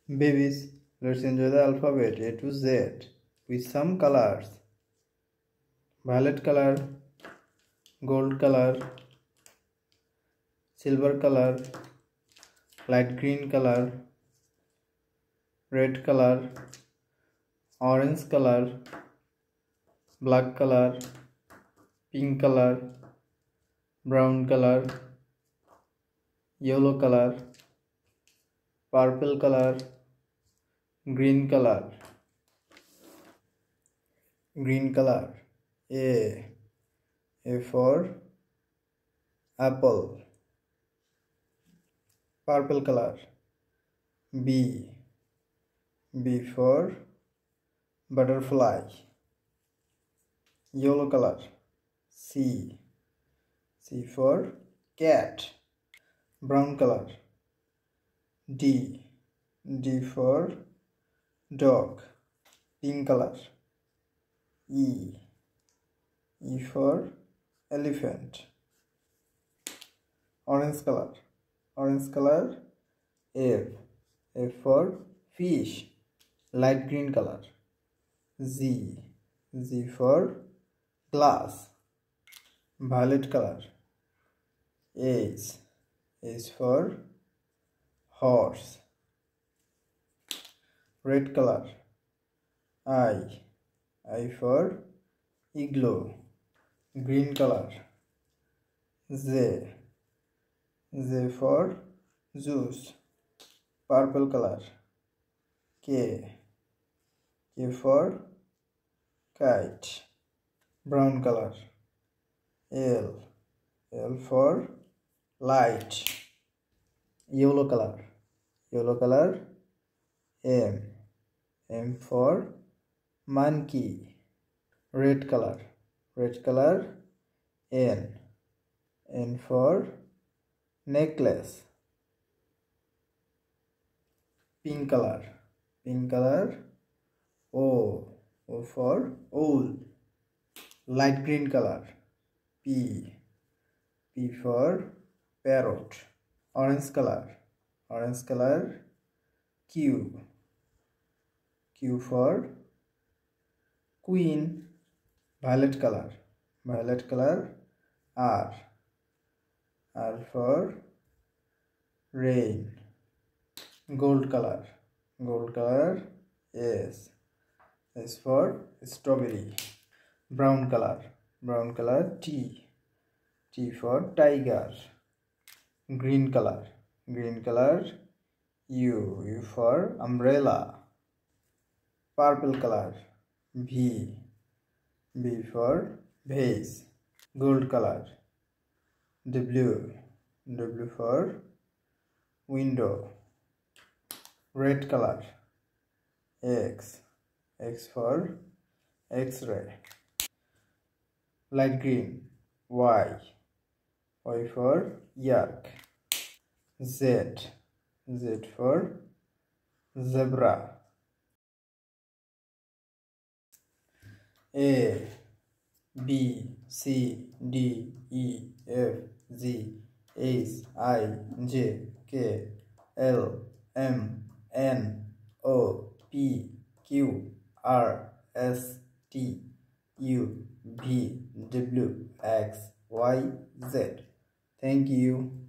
Babies, let's enjoy the alphabet A to Z with some colors. Violet color, gold color, silver color, light green color, red color, orange color, black color, pink color, brown color, yellow color, purple color, green color. Green color. A for apple. Purple color. B for butterfly. Yellow color. C for cat. Brown color. D for dog. Pink color. E for elephant. Orange color. F for fish. Light green color. Z for glass. Violet color. H for horse. Red color. I for igloo. Green color. Z for juice. Purple color. K for kite. Brown color. L for light. Yellow color. M for monkey. Red color. N for necklace. Pink color. O for owl. Light green color. P for parrot. Orange color. Q for queen. Violet color. R for rain. Gold color. S for strawberry. Brown color. T for tiger. Green color. U for umbrella. Purple color. V for vase. Gold color. W for window. Red color. X for X-ray. Light green. Y for yak. Z for zebra. A B C D E F G H I J K L M N O P Q R S T U V W X Y Z. Thank you.